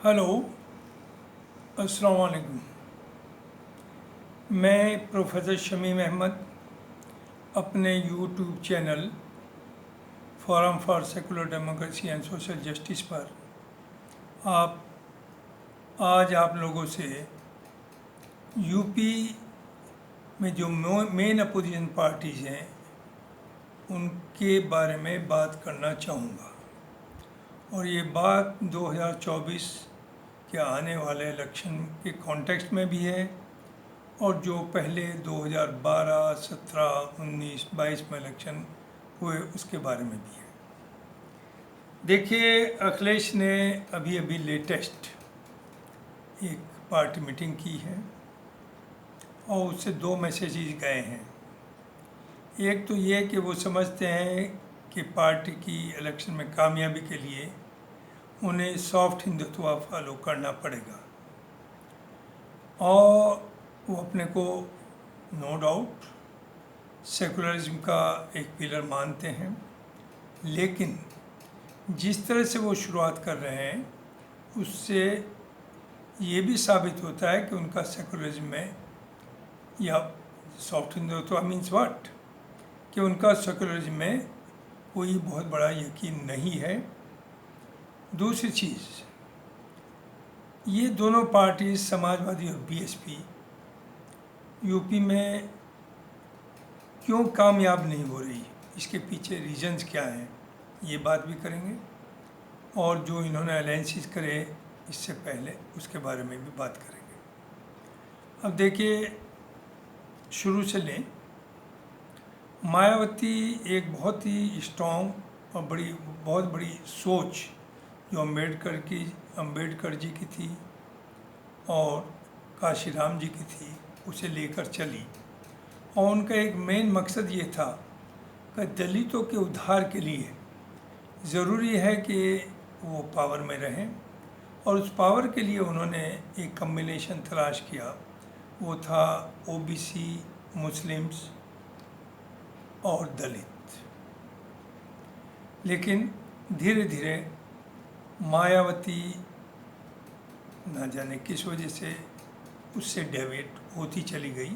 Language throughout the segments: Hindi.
हेलो, अस्सलाम वालेकुम। मैं प्रोफेसर शमीम अहमद अपने YouTube channel forum for secular democracy and social justice पर आप आज आप लोगों से यूपी में जो मेन अपोजिशन पार्टीज़ हैं उनके बारे में बात करना चाहूँगा। और ये बात 2024 के आने वाले इलेक्शन के कॉन्टेक्स्ट में भी है और जो पहले 2012, 17, 19, 22 में इलेक्शन हुए उसके बारे में भी है। देखिए, अखिलेश ने अभी अभी लेटेस्ट एक पार्टी मीटिंग की है और उससे दो मैसेजेस गए हैं। एक तो ये कि वो समझते हैं कि पार्टी की इलेक्शन में कामयाबी के लिए उन्हें सॉफ्ट हिंदुत्व फॉलो करना पड़ेगा और वो अपने को नो डाउट सेकुलरिज्म का एक पिलर मानते हैं, लेकिन जिस तरह से वो शुरुआत कर रहे हैं उससे ये भी साबित होता है कि उनका सेकुलरिज्म में या सॉफ्ट हिंदुत्व मीन्स व्हाट कि उनका सेकुलरिज्म में कोई बहुत बड़ा यकीन नहीं है। दूसरी चीज़, ये दोनों पार्टी समाजवादी और बीएसपी यूपी में क्यों कामयाब नहीं हो रही, इसके पीछे रीजंस क्या हैं, ये बात भी करेंगे। और जो इन्होंने अलायंसेस करे इससे पहले उसके बारे में भी बात करेंगे। अब देखिए, शुरू से लें, मायावती एक बहुत ही स्ट्रॉन्ग और बहुत बड़ी सोच जो अम्बेडकर जी की थी और काशीराम जी की थी उसे लेकर चली और उनका एक मेन मकसद ये था कि दलितों के उद्धार के लिए ज़रूरी है कि वो पावर में रहें और उस पावर के लिए उन्होंने एक कम्बिनेशन तलाश किया, वो था ओबीसी, मुस्लिम्स और दलित। लेकिन धीरे धीरे मायावती ना जाने किस वजह से उससे डेविएट होती चली गई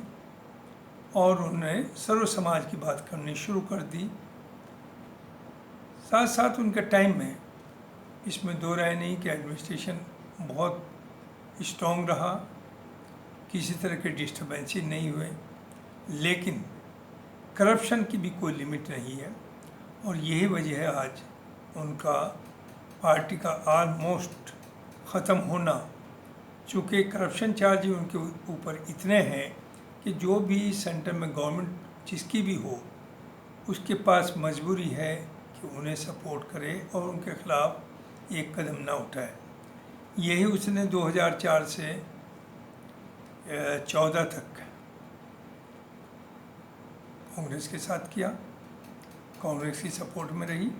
और उन्होंने सर्व समाज की बात करनी शुरू कर दी। साथ साथ उनके टाइम में इसमें दो राय नहीं कि एडमिनिस्ट्रेशन बहुत स्ट्रॉन्ग रहा, किसी तरह के डिस्टर्बेंसेस नहीं हुए, लेकिन करप्शन की भी कोई लिमिट नहीं है और यही वजह है आज उनका पार्टी का ऑलमोस्ट ख़त्म होना। चूँकि करप्शन चार्ज उनके ऊपर इतने हैं कि जो भी सेंटर में गवर्नमेंट जिसकी भी हो उसके पास मजबूरी है कि उन्हें सपोर्ट करे और उनके ख़िलाफ़ एक कदम ना उठाए। यही उसने 2004 से 14 तक कांग्रेस के साथ किया, कांग्रेस की सपोर्ट में रही।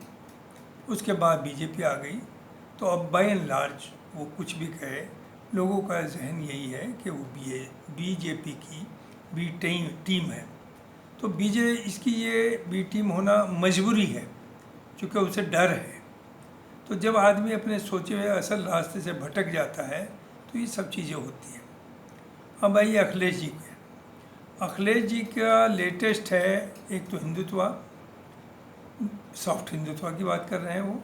उसके बाद बीजेपी आ गई तो अब बाय एंड लार्ज वो कुछ भी कहे, लोगों का जहन यही है कि वो बीजेपी की बी टीम है। तो इसकी ये बी टीम होना मजबूरी है क्योंकि उसे डर है। तो जब आदमी अपने सोचे हुए असल रास्ते से भटक जाता है तो ये सब चीज़ें होती हैं। अब आइए अखिलेश जी के। अखिलेश जी का लेटेस्ट है, एक तो हिंदुत्व, सॉफ्ट हिंदुत्व की बात कर रहे हैं वो।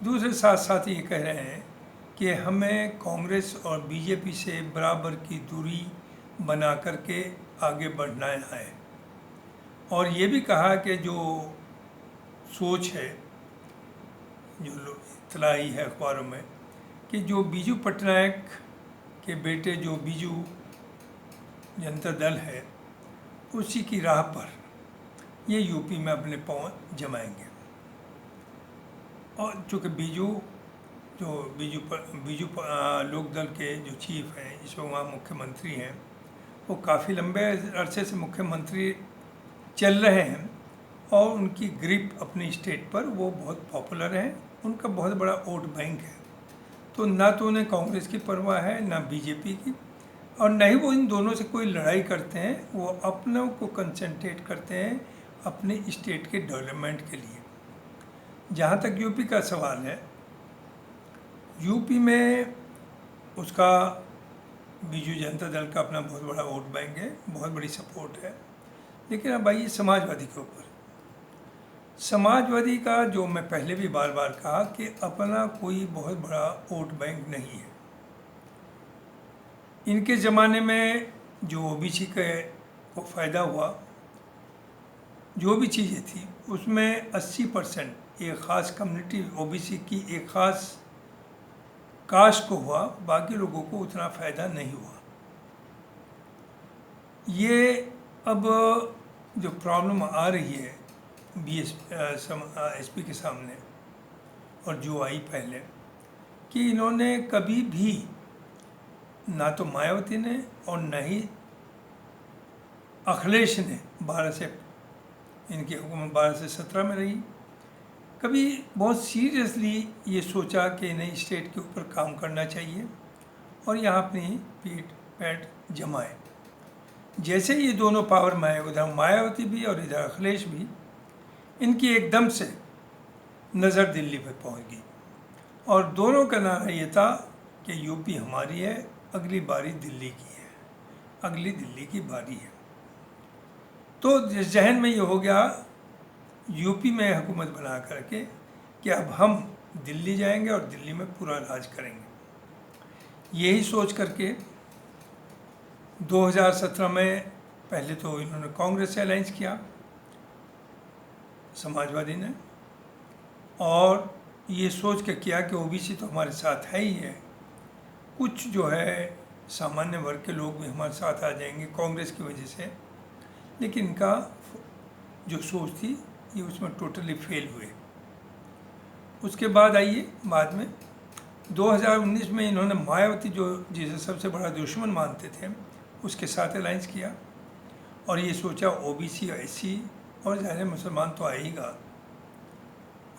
दूसरे साथ साथ ये कह रहे हैं कि हमें कांग्रेस और बीजेपी से बराबर की दूरी बना करके आगे बढ़ना है। और ये भी कहा कि जो सोच है, जो इत्तला आई है अखबारों में, कि जो बीजू पटनायक के बेटे जो बीजू जनता दल है उसी की राह पर ये यूपी में अपने पाँव जमाएंगे। और चूँकि बीजू लोक दल के जो चीफ हैं, इस वक्त वहाँ मुख्यमंत्री हैं, वो काफ़ी लंबे अरसे से मुख्यमंत्री चल रहे हैं और उनकी ग्रिप अपनी स्टेट पर वो बहुत पॉपुलर है, उनका बहुत बड़ा वोट बैंक है। तो ना तो उन्हें कांग्रेस की परवाह है ना बीजेपी की, और न ही वो इन दोनों से कोई लड़ाई करते हैं। वो अपनों को कंसंट्रेट करते हैं अपने स्टेट के डेवलपमेंट के लिए। जहाँ तक यूपी का सवाल है, यूपी में उसका बीजू जनता दल का अपना बहुत बड़ा वोट बैंक है, बहुत बड़ी सपोर्ट है। लेकिन अब आइए समाजवादी के ऊपर। समाजवादी का जो मैं पहले भी बार बार कहा कि अपना कोई बहुत बड़ा वोट बैंक नहीं है। इनके ज़माने में जो ओबीसी को फ़ायदा हुआ, जो भी चीज़ें थी उसमें 80% एक ख़ास कम्युनिटी ओबीसी की एक ख़ास कास्ट को हुआ, बाकी लोगों को उतना फ़ायदा नहीं हुआ। ये अब जो प्रॉब्लम आ रही है एसपी के सामने और जो आई पहले, कि इन्होंने कभी भी ना तो मायावती ने और न ही अखिलेश ने 12 से इनकी हुकूमत 12 से 17 में रही, कभी बहुत सीरियसली ये सोचा कि नई स्टेट के ऊपर काम करना चाहिए और यहाँ अपनी पैठ जमाए। जैसे ये दोनों पावर में आए, उधर मायावती भी और इधर अखिलेश भी, इनकी एकदम से नज़र दिल्ली पे पहुँच गई और दोनों का नारा ये था कि यूपी हमारी है, अगली बारी दिल्ली की है, अगली दिल्ली की बारी है। तो जिस जहन में ये हो गया यूपी में हुकूमत बना करके कि अब हम दिल्ली जाएंगे और दिल्ली में पूरा राज करेंगे। यही सोच करके 2017 में पहले तो इन्होंने कांग्रेस से अलायंस किया समाजवादी ने, और ये सोच के किया कि ओबीसी तो हमारे साथ है ही है, कुछ जो है सामान्य वर्ग के लोग भी हमारे साथ आ जाएंगे कांग्रेस की वजह से। लेकिन इनका जो सोच थी ये उसमें टोटली फेल हुए। उसके बाद आइए बाद में 2019 में इन्होंने मायावती जो जिसे सबसे बड़ा दुश्मन मानते थे उसके साथ अलायंस किया और ये सोचा ओबीसी और एससी और ज़्यादा मुसलमान तो आएगा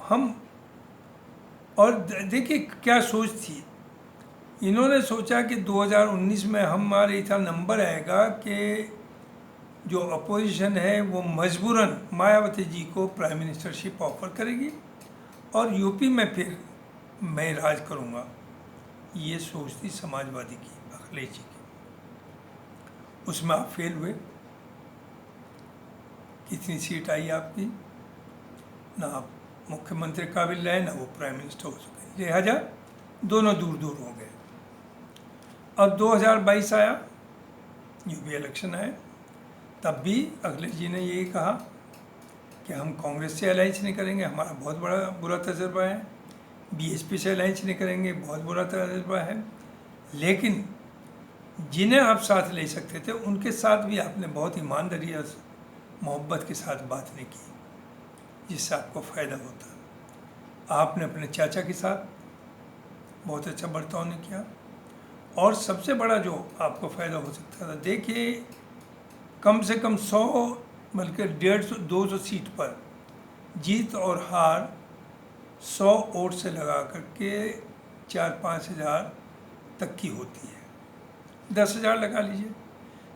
हम। और देखिए क्या सोच थी, इन्होंने सोचा कि 2019 में हमारे इतना नंबर आएगा कि जो अपोजिशन है वो मजबूरन मायावती जी को प्राइम मिनिस्टरशिप ऑफर करेगी और यूपी में फिर मैं राज करूँगा। ये सोच थी समाजवादी की, अखिलेश जी की। उसमें आप फेल हुए। कितनी सीट आई आपकी, ना आप मुख्यमंत्री काबिल रहे ना वो प्राइम मिनिस्टर हो सके, लिहाजा दोनों दूर दूर हो गए। अब 2022 आया, यूपी इलेक्शन आए, तब भी अखिलेश जी ने यही कहा कि हम कांग्रेस से अलायंस नहीं करेंगे, हमारा बहुत बड़ा बुरा तजर्बा है, बीएसपी से अलायंस नहीं करेंगे, बहुत बुरा तजर्बा है। लेकिन जिन्हें आप साथ ले सकते थे उनके साथ भी आपने बहुत ईमानदारी और मोहब्बत के साथ बात नहीं की जिससे आपको फ़ायदा होता। आपने अपने चाचा के साथ बहुत अच्छा बर्ताव नहीं किया और सबसे बड़ा जो आपको फ़ायदा हो सकता था, देखिए कम से कम 100 बल्कि 150-200 सीट पर जीत और हार 100 वोट से लगा करके 4-5 हज़ार तक की होती है, 10,000 लगा लीजिए।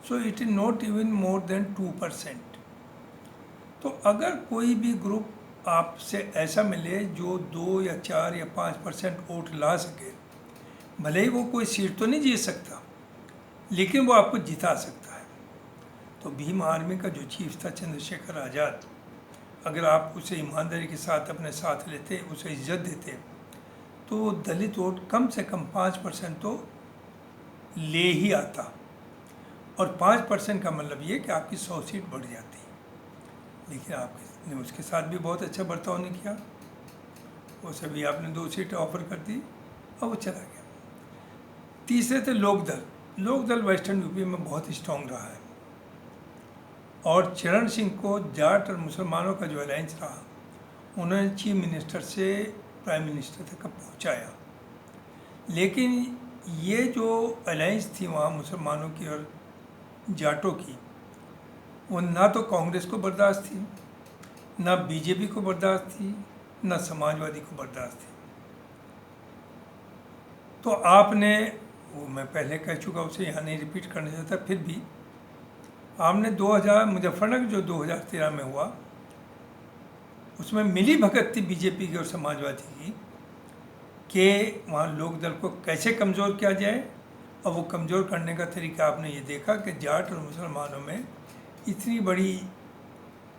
So it is not even more than 2%। तो अगर कोई भी ग्रुप आपसे ऐसा मिले जो 2 या 4 या 5% वोट ला सके, भले ही वो कोई सीट तो नहीं जीत सकता लेकिन वो आपको जिता सकता है। तो भीम आर्मी का जो चीफ था चंद्रशेखर आज़ाद, अगर आप उसे ईमानदारी के साथ अपने साथ लेते, उसे इज्जत देते, तो दलित वोट कम से कम 5% तो ले ही आता। और 5% का मतलब ये कि आपकी 100 सीट बढ़ जाती। लेकिन आपने उसके साथ भी बहुत अच्छा बर्ताव नहीं किया, उसे भी आपने 2 सीटें ऑफर कर दी और वो चला गया। तीसरे थे लोकदल। लोकदल वेस्टर्न यूपी में बहुत स्ट्रॉन्ग रहा है और चरण सिंह को जाट और मुसलमानों का जो अलायंस रहा, उन्होंने चीफ मिनिस्टर से प्राइम मिनिस्टर तक पहुंचाया। लेकिन ये जो अलायंस थी वहाँ मुसलमानों की और जाटों की, वो ना तो कांग्रेस को बर्दाश्त थी, ना बीजेपी को बर्दाश्त थी, ना समाजवादी को बर्दाश्त थी। तो आपने, वो मैं पहले कह चुका, उसे यहाँ नहीं रिपीट करना चाहता, फिर भी आपने 2000 मुजफ्फरनगर जो 2013 में हुआ, उसमें मिली भगत थी बीजेपी की और समाजवादी की कि वहाँ लोकदल को कैसे कमज़ोर किया जाए अब वो कमज़ोर करने का तरीका आपने ये देखा कि जाट और मुसलमानों में इतनी बड़ी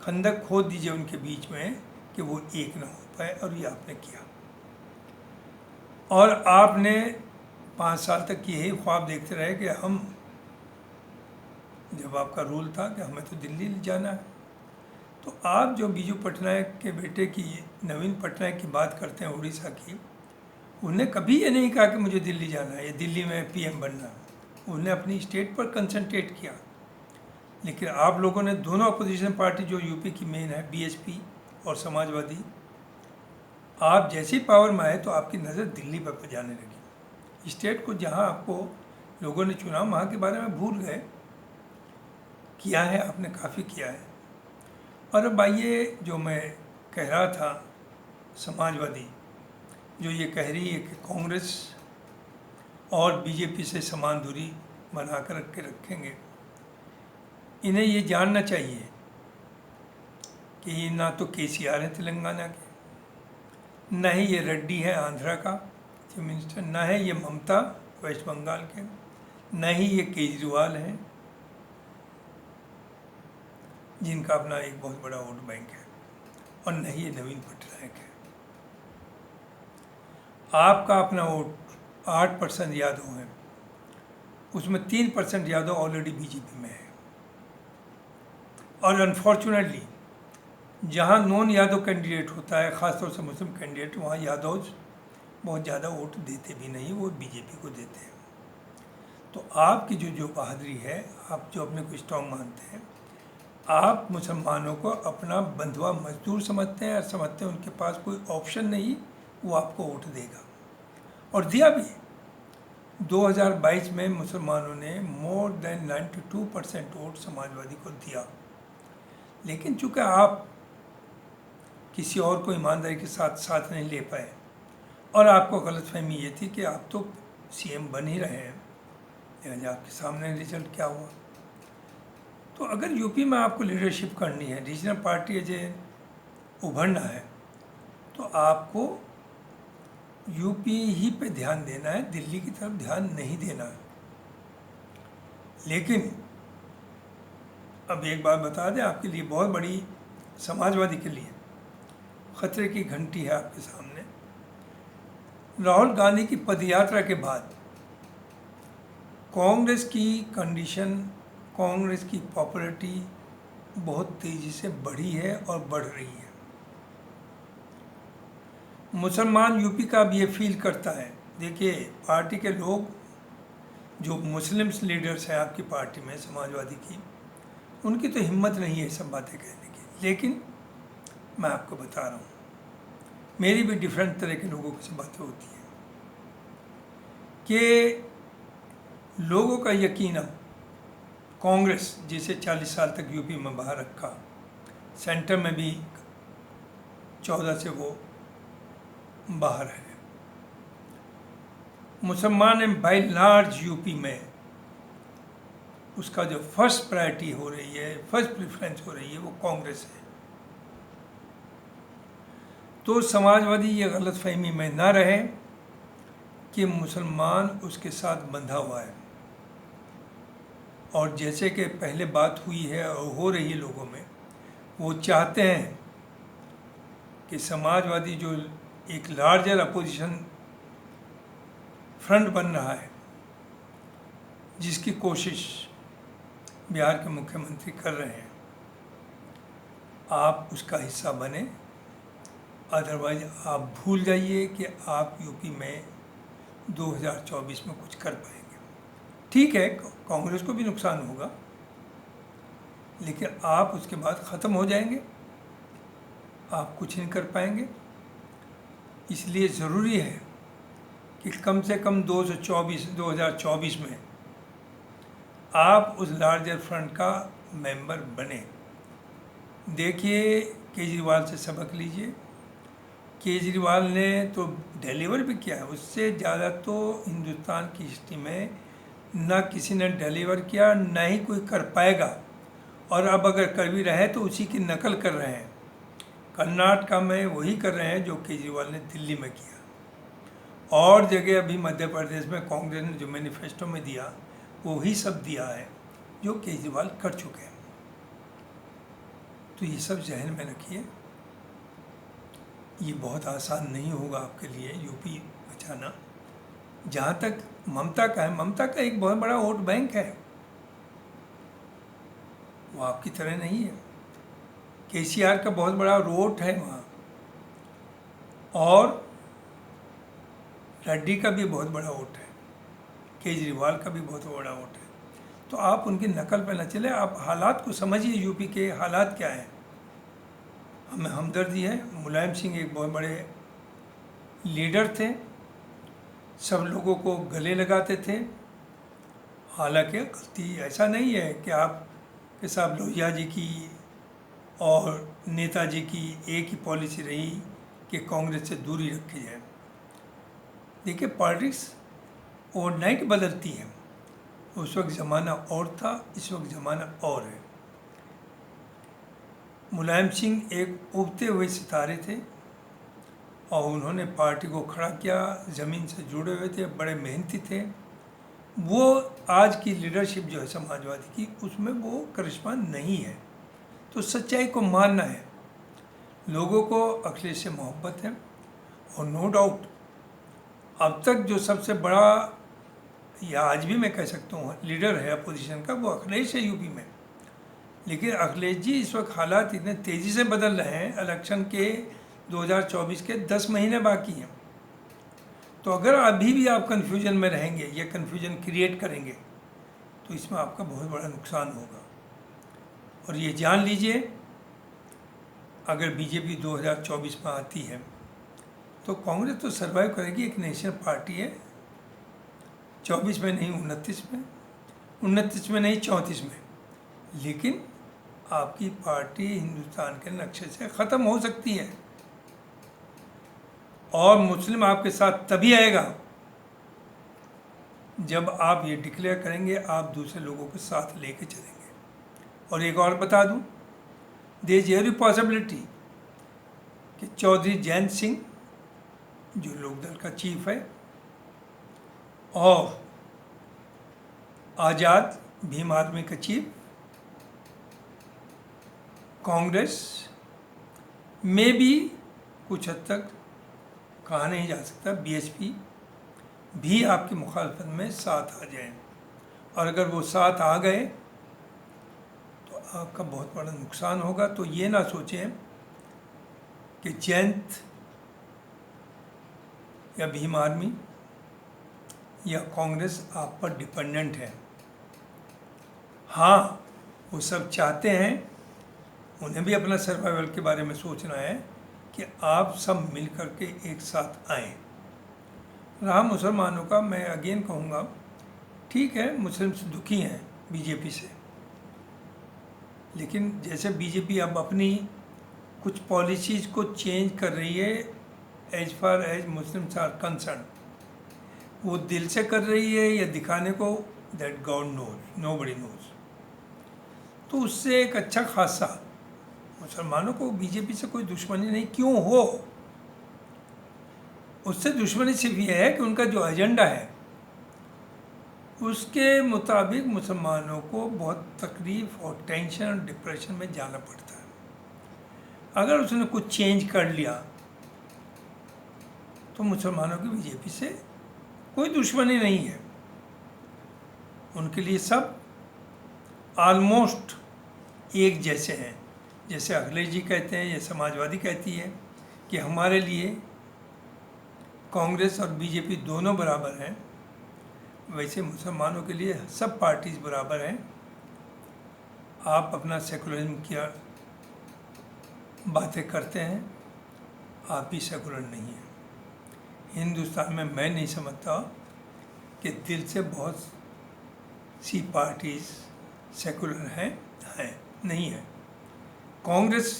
खंदक खोद दीजिए उनके बीच में कि वो एक ना हो पाए, और ये आपने किया। और आपने 5 साल तक यही ख्वाब देखते रहे कि हम, जब आपका रूल था कि हमें तो दिल्ली जाना है, तो आप जो बीजू पटनायक के बेटे की, नवीन पटनायक की बात करते हैं उड़ीसा की, उन्होंने कभी ये नहीं कहा कि मुझे दिल्ली जाना है या दिल्ली में पीएम बनना है। उन्होंने अपनी स्टेट पर कंसंट्रेट किया। लेकिन आप लोगों ने, दोनों अपोजिशन पार्टी जो यूपी की मेन है, बीएसपी और समाजवादी, आप जैसी पावर में आए तो आपकी नज़र दिल्ली पर जाने लगी। स्टेट को जहां आपको लोगों ने चुना वहाँ के बारे में भूल गए। किया है आपने, काफ़ी किया है। और अब आइए, जो मैं कह रहा था, समाजवादी जो ये कह रही है कि कांग्रेस और बीजेपी से समान दूरी बना कर के रखेंगे, इन्हें ये जानना चाहिए कि ये ना तो केसीआर है तेलंगाना के, न ही ये रेड्डी है आंध्रा का चीफ मिनिस्टर, न है ये ममता वेस्ट बंगाल के, न ही ये केजरीवाल हैं जिनका अपना एक बहुत बड़ा वोट बैंक है, और न ही ये नवीन पटनायक है। आपका अपना वोट 8% यादव है, उसमें 3% यादव ऑलरेडी बीजेपी में है। और अनफॉर्चुनेटली जहाँ नॉन यादव कैंडिडेट होता है, ख़ासतौर से मुस्लिम कैंडिडेट, वहाँ यादव बहुत ज़्यादा वोट देते भी नहीं, वो बीजेपी को देते हैं। तो आपकी जो बहादुरी है, आप जो अपने को स्ट्रांग मानते हैं, आप मुसलमानों को अपना बंधुआ मजदूर समझते हैं, और समझते हैं उनके पास कोई ऑप्शन नहीं, वो आपको वोट देगा, और दिया भी। 2022 में मुसलमानों ने मोर देन 92% वोट समाजवादी को दिया। लेकिन चूँकि आप किसी और को ईमानदारी के साथ नहीं ले पाए, और आपको गलतफहमी ये थी कि आप तो सीएम बन ही रहे हैं, लिहाजा आपके सामने रिजल्ट क्या हुआ। तो अगर यूपी में आपको लीडरशिप करनी है, रीजनल पार्टी जे उभरना है, तो आपको यूपी ही पे ध्यान देना है, दिल्ली की तरफ ध्यान नहीं देना है। लेकिन अब एक बात बता दें, आपके लिए बहुत बड़ी, समाजवादी के लिए खतरे की घंटी है आपके सामने। राहुल गांधी की पदयात्रा के बाद कांग्रेस की कंडीशन, कांग्रेस की पॉपुलैरिटी बहुत तेज़ी से बढ़ी है और बढ़ रही है। मुसलमान यूपी का अब ये फील करता है। देखिए, पार्टी के लोग, जो मुस्लिम्स लीडर्स हैं आपकी पार्टी में समाजवादी की, उनकी तो हिम्मत नहीं है सब बातें कहने की। लेकिन मैं आपको बता रहा हूँ, मेरी भी डिफरेंट तरह के लोगों से बातें होती हैं कि लोगों का यकीन अब कांग्रेस, जिसे 40 साल तक यूपी में बाहर रखा, सेंटर में भी 14 से वो बाहर है, मुसलमान बाय लार्ज यूपी में उसका जो फर्स्ट प्रायोरिटी हो रही है, फर्स्ट प्रेफरेंस हो रही है, वो कांग्रेस है। तो समाजवादी ये गलतफहमी में ना रहे कि मुसलमान उसके साथ बंधा हुआ है। और जैसे कि पहले बात हुई है और हो रही है लोगों में, वो चाहते हैं कि समाजवादी जो एक लार्जर अपोजिशन फ्रंट बन रहा है, जिसकी कोशिश बिहार के मुख्यमंत्री कर रहे हैं, आप उसका हिस्सा बने। अदरवाइज आप भूल जाइए कि आप यूपी में 2024 में कुछ कर पाएंगे। ठीक है, कांग्रेस को भी नुकसान होगा, लेकिन आप उसके बाद ख़त्म हो जाएंगे, आप कुछ नहीं कर पाएंगे। इसलिए ज़रूरी है कि कम से कम 2024 में आप उस लार्जर फ्रंट का मेंबर बने। देखिए, केजरीवाल से सबक लीजिए। केजरीवाल ने तो डिलीवर भी किया है, उससे ज़्यादा तो हिंदुस्तान की हिस्ट्री में ना किसी ने डिलीवर किया, ना ही कोई कर पाएगा। और अब अगर कर भी रहे तो उसी की नकल कर रहे हैं। कर्नाटका में वही कर रहे हैं जो केजरीवाल ने दिल्ली में किया। और जगह अभी मध्य प्रदेश में कांग्रेस ने जो मैनिफेस्टो में दिया वो ही सब दिया है जो केजरीवाल कर चुके हैं। तो ये सब जहन में रखिए, ये बहुत आसान नहीं होगा आपके लिए यूपी बचाना। जहाँ तक ममता का है, ममता का एक बहुत बड़ा वोट बैंक है, वो आपकी तरह नहीं है। केसीआर का बहुत बड़ा वोट है वहाँ, और रेड्डी का भी बहुत बड़ा वोट है, केजरीवाल का भी बहुत बड़ा वोट है। तो आप उनकी नकल पे न चले, आप हालात को समझिए, यूपी के हालात क्या हैं। हमें हमदर्दी है। मुलायम सिंह एक बहुत बड़े लीडर थे, सब लोगों को गले लगाते थे। हालांकि गलती ऐसा नहीं है कि आप के साहब लोहिया जी की और नेताजी की एक ही पॉलिसी रही कि कांग्रेस से दूरी रखी जाए। देखिए, पॉलिटिक्स ओवरनाइट बदलती है। उस वक्त ज़माना और था, इस वक्त ज़माना और है। मुलायम सिंह एक उगते हुए सितारे थे और उन्होंने पार्टी को खड़ा किया, ज़मीन से जुड़े हुए थे, बड़े मेहनती थे। वो आज की लीडरशिप जो है समाजवादी की, उसमें वो करिश्मा नहीं है। तो सच्चाई को मानना है। लोगों को अखिलेश से मोहब्बत है, और नो डाउट अब तक जो सबसे बड़ा, या आज भी मैं कह सकता हूँ, लीडर है अपोजिशन का, वो अखिलेश है यूपी में। लेकिन अखिलेश जी इस वक्त हालात इतने तेज़ी से बदल रहे हैं, इलेक्शन के 2024 के 10 महीने बाकी हैं। तो अगर अभी भी आप कन्फ्यूजन में रहेंगे या कन्फ्यूजन क्रिएट करेंगे तो इसमें आपका बहुत बड़ा नुकसान होगा। और ये जान लीजिए, अगर बीजेपी 2024 में आती है तो कांग्रेस तो सर्वाइव करेगी, एक नेशनल पार्टी है। 24 में नहीं, 29 में, 29 में नहीं, 34 में। लेकिन आपकी पार्टी हिंदुस्तान के नक्शे से ख़त्म हो सकती है। और मुस्लिम आपके साथ तभी आएगा जब आप ये डिक्लेयर करेंगे आप दूसरे लोगों के साथ लेके चलेंगे। और एक और बता दूं, देयर इज एवरी पॉसिबिलिटी कि चौधरी जयंत सिंह जो लोकदल का चीफ है और आज़ाद भीम आर्मी का चीफ, कांग्रेस में भी कुछ हद तक कहा नहीं जा सकता, बीएसपी भी आपकी मुखालफत में साथ आ जाए। और अगर वो साथ आ गए तो आपका बहुत बड़ा नुकसान होगा। तो ये ना सोचें कि जयंत या भीम आर्मी या कांग्रेस आप पर डिपेंडेंट है। हाँ, वो सब चाहते हैं, उन्हें भी अपना सर्वाइवल के बारे में सोचना है कि आप सब मिल कर के एक साथ आएँ। रहा मुसलमानों का, मैं अगेन कहूँगा, ठीक है, मुस्लिम्स दुखी हैं बीजेपी से, लेकिन जैसे बीजेपी अब अपनी कुछ पॉलिसीज़ को चेंज कर रही है as far as Muslims are concern, वो दिल से कर रही है या दिखाने को, that God knows, nobody knows. तो उससे एक अच्छा खासा मुसलमानों को बीजेपी से कोई दुश्मनी नहीं, क्यों हो। उससे दुश्मनी सिर्फ ये है कि उनका जो एजेंडा है उसके मुताबिक मुसलमानों को बहुत तकलीफ और टेंशन और डिप्रेशन में जाना पड़ता है। अगर उसने कुछ चेंज कर लिया तो मुसलमानों की बीजेपी से कोई दुश्मनी नहीं है। उनके लिए सब ऑलमोस्ट एक जैसे हैं। जैसे अखिलेश जी कहते हैं या समाजवादी कहती है कि हमारे लिए कांग्रेस और बीजेपी दोनों बराबर हैं, वैसे मुसलमानों के लिए सब पार्टीज बराबर हैं। आप अपना सेकुलरिज्म की बातें करते हैं, आप भी सेकुलर नहीं हैं। हिंदुस्तान में मैं नहीं समझता कि दिल से बहुत सी पार्टीज सेकुलर हैं, नहीं है। कांग्रेस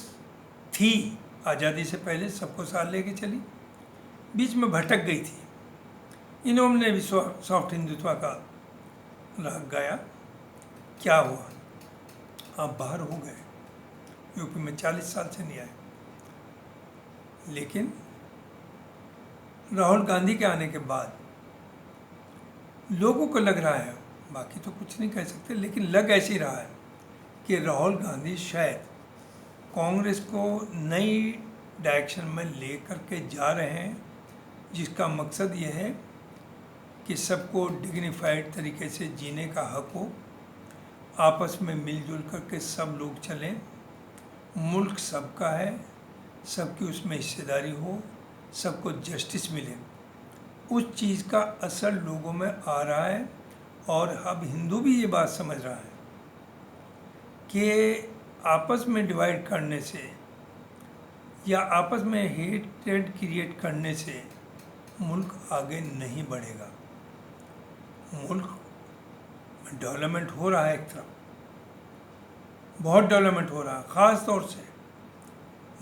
थी आज़ादी से पहले, सबको साथ लेके चली, बीच में भटक गई थी। इन्होंने भी सॉफ्ट हिंदुत्व का राग गाया, क्या हुआ, आप बाहर हो गए, यूपी में 40 साल से नहीं आए। लेकिन राहुल गांधी के आने के बाद लोगों को लग रहा है, बाकी तो कुछ नहीं कह सकते, लेकिन लग ऐसे ही रहा है कि राहुल गांधी शायद कांग्रेस को नई डायरेक्शन में ले करके जा रहे हैं, जिसका मकसद ये है कि सबको डिग्निफाइड तरीके से जीने का हक हो, आपस में मिलजुल करके सब लोग चलें, मुल्क सबका है, सबकी उसमें हिस्सेदारी हो, सबको जस्टिस मिले। उस चीज़ का असर लोगों में आ रहा है और अब हिंदू भी ये बात समझ रहा है कि आपस में डिवाइड करने से या आपस में हेट्रेड क्रिएट करने से मुल्क आगे नहीं बढ़ेगा। मुल्क में डेवलपमेंट हो रहा है, एक तरफ बहुत डेवलपमेंट हो रहा है, ख़ास तौर से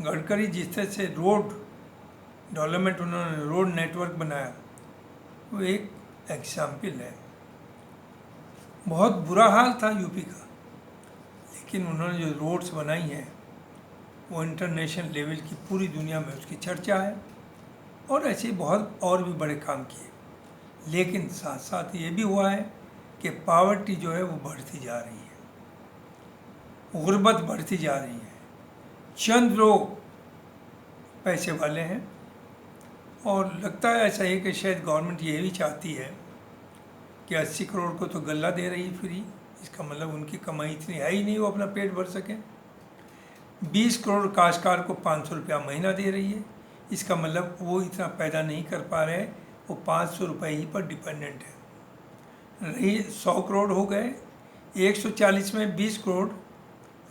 गडकरी जिस तरह से रोड डेवलपमेंट, उन्होंने रोड नेटवर्क बनाया, वो एक एग्जाम्पल है। बहुत बुरा हाल था यूपी का, लेकिन उन्होंने जो रोड्स बनाई हैं वो इंटरनेशनल लेवल की, पूरी दुनिया में उसकी चर्चा है, और ऐसे बहुत और भी बड़े काम किए। लेकिन साथ साथ ये भी हुआ है कि पावर्टी जो है वो बढ़ती जा रही है, गुर्बत बढ़ती जा रही है। चंद लोग पैसे वाले हैं, और लगता है ऐसा ही कि शायद गवर्नमेंट ये भी चाहती है कि 80 करोड़ को तो गल्ला दे रही है फ्री, इसका मतलब उनकी कमाई इतनी है ही नहीं वो अपना पेट भर सकें। 20 करोड़ काश्तकार को 500 रुपया महीना दे रही है, इसका मतलब वो इतना पैदा नहीं कर पा रहे हैं, वो 500 रुपये ही पर डिपेंडेंट है। रही 100 करोड़ हो गए, 140 में 20 करोड़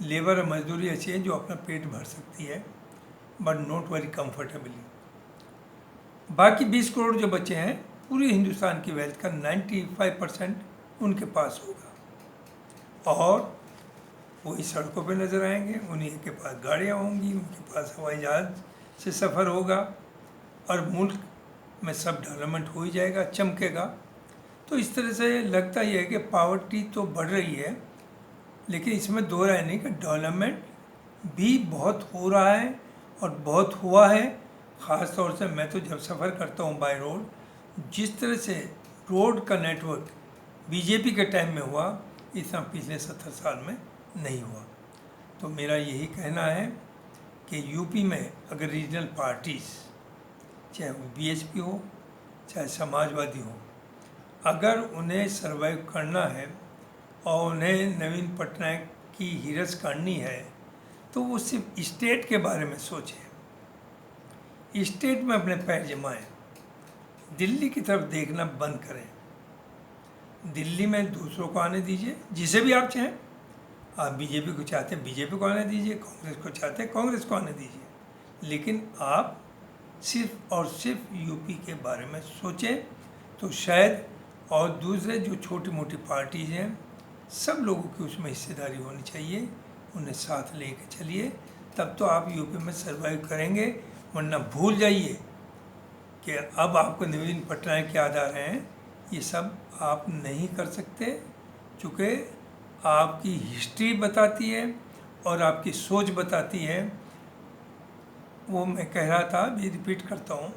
लेबर और मजदूरी ऐसी है जो अपना पेट भर सकती है, बट नॉट वेरी कंफर्टेबली। बाकी 20 करोड़ जो बचे हैं, पूरे हिंदुस्तान की वेल्थ का 95% उनके पास होगा, और वही सड़कों पे नज़र आएंगे, उन्हीं के पास गाड़ियाँ होंगी, उनके पास हवाई जहाज़ से सफ़र होगा, और मुल्क में सब डेवलपमेंट हो ही जाएगा, चमकेगा। तो इस तरह से लगता ही है कि पावर्टी तो बढ़ रही है, लेकिन इसमें दो राय नहीं कि डेवलपमेंट भी बहुत हो रहा है और बहुत हुआ है। ख़ास तौर से मैं तो जब सफ़र करता हूँ बाय रोड, जिस तरह से रोड का नेटवर्क बीजेपी के टाइम में हुआ, इतना पिछले 70 साल में नहीं हुआ। तो मेरा यही कहना है कि यूपी में अगर रीजनल पार्टीज़, चाहे वो बीएसपी हो चाहे समाजवादी हो, अगर उन्हें सर्वाइव करना है और उन्हें नवीन पटनायक की हिरस करनी है, तो वो सिर्फ स्टेट के बारे में सोचें, स्टेट में अपने पैर जमाएं, दिल्ली की तरफ देखना बंद करें। दिल्ली में दूसरों को आने दीजिए, जिसे भी आप चाहें। आप बीजेपी को चाहते हैं बीजेपी को आने दीजिए, कांग्रेस को चाहते हैं कांग्रेस को आने दीजिए, लेकिन आप सिर्फ और सिर्फ यूपी के बारे में सोचें, तो शायद, और दूसरे जो छोटी मोटी पार्टीज़ हैं, सब लोगों की उसमें हिस्सेदारी होनी चाहिए, उन्हें साथ लेके चलिए, तब तो आप यूपी में सर्वाइव करेंगे। वरना भूल जाइए कि अब आपको नवीन पटनायक याद आ रहे हैं, ये सब आप नहीं कर सकते, चूँकि आपकी हिस्ट्री बताती है और आपकी सोच बताती है। वो मैं कह रहा था, भी रिपीट करता हूँ,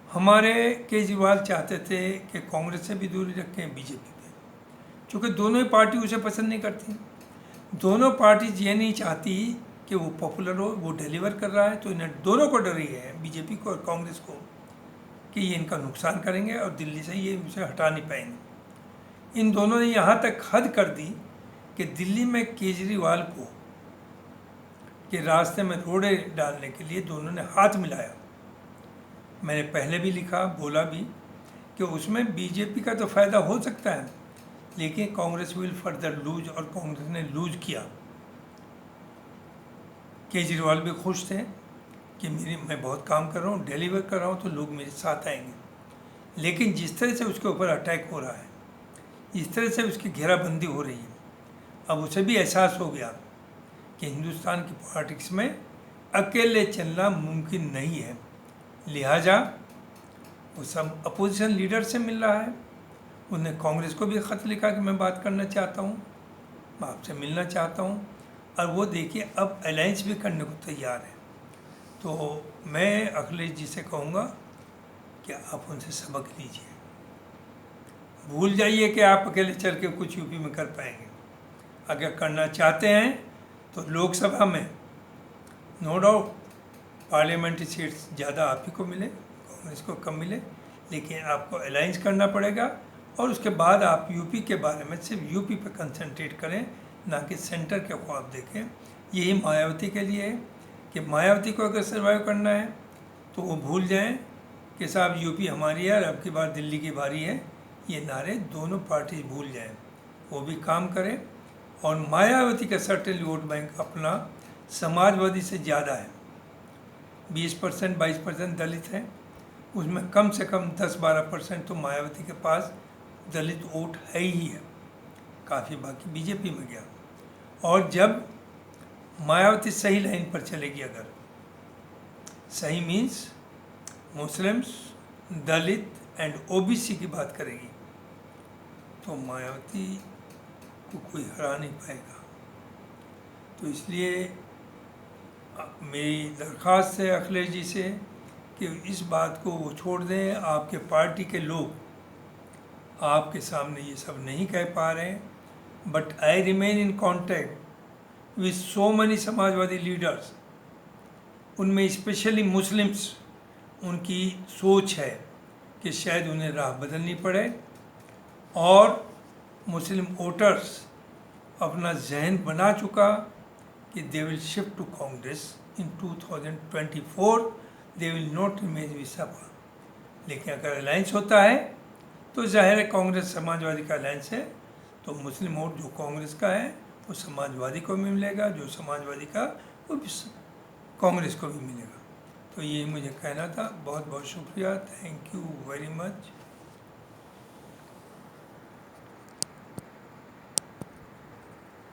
हमारे केजरीवाल चाहते थे कि कांग्रेस से भी दूरी रखें, बीजेपी पे, चूँकि दोनों ही पार्टी उसे पसंद नहीं करती। दोनों पार्टीज ये नहीं चाहती कि वो पॉपुलर हो, वो डिलीवर कर रहा है, तो इन्हें दोनों को डर रही है, बीजेपी को और कांग्रेस को, कि ये इनका नुकसान करेंगे और दिल्ली से ये उसे हटा नहीं पाएंगे। इन दोनों ने यहाँ तक हद कर दी कि दिल्ली में केजरीवाल को के रास्ते में रोड़े डालने के लिए दोनों ने हाथ मिलाया। मैंने पहले भी लिखा, बोला भी कि उसमें बीजेपी का तो फ़ायदा हो सकता है, लेकिन कांग्रेस विल फर्दर लूज, और कांग्रेस ने लूज किया। केजरीवाल भी खुश थे कि मैं बहुत काम कर रहा हूँ, डिलीवर कर रहा हूँ, तो लोग मेरे साथ आएंगे। लेकिन जिस तरह से उसके ऊपर अटैक हो रहा है, इस तरह से उसकी घेराबंदी हो रही है, अब उसे भी एहसास हो गया कि हिंदुस्तान की पॉलिटिक्स में अकेले चलना मुमकिन नहीं है। लिहाजा वो सब अपोजिशन लीडर से मिल रहा है। उन्हें कांग्रेस को भी ख़त लिखा कि मैं बात करना चाहता हूँ, मैं आपसे मिलना चाहता हूँ, और वो देखिए अब अलायंस भी करने को तैयार है। तो मैं अखिलेश जी से कहूँगा कि आप उनसे सबक लीजिए। भूल जाइए कि आप अकेले चल के कुछ यूपी में कर पाएंगे। अगर करना चाहते हैं तो लोकसभा में नो डाउट पार्लियामेंट्री सीट्स ज़्यादा आप ही को मिले, कांग्रेस को कम मिले, लेकिन आपको अलायंस करना पड़ेगा और उसके बाद आप यूपी के बारे में सिर्फ यूपी पर कंसंट्रेट करें, ना कि सेंटर के ख्वाब देखें। यही मायावती के लिए है कि मायावती को अगर सर्वाइव करना है तो वो भूल जाएं कि साहब यूपी हमारी है और अब की बार दिल्ली की बारी है। ये नारे दोनों पार्टी भूल जाएं, वो भी काम करें। और मायावती का सर्टेन वोट बैंक अपना समाजवादी से ज़्यादा है, 20% 22% दलित हैं, उसमें कम से कम 10-12% तो मायावती के पास दलित वोट है ही है, काफ़ी बाकी बीजेपी में गया। और जब मायावती सही लाइन पर चलेगी, अगर सही means Muslims, Dalit and OBC की बात करेगी, तो मायावती को कोई हरा नहीं पाएगा। तो इसलिए मेरी दरख्वास्त है अखिलेश जी से कि इस बात को वो छोड़ दें। आपके पार्टी के लोग आपके सामने ये सब नहीं कह पा रहे हैं, but I remain in contact with so many Samajwadi leaders. उनमें स्पेशली मुस्लिम्स, उनकी सोच है कि शायद उन्हें राह बदलनी पड़े और मुस्लिम वोटर्स अपना जहन बना चुका कि they will shift to Congress in 2024, they will not remain with Sapa. लेकिन अगर अलायंस होता है तो जाहिर है कांग्रेस समाजवादी का अलायंस है, तो मुस्लिम वोट जो कांग्रेस का है वो समाजवादी को भी मिलेगा, जो समाजवादी का वो भी कांग्रेस को भी मिलेगा। तो ये मुझे कहना था। बहुत बहुत शुक्रिया, थैंक यू वेरी मच।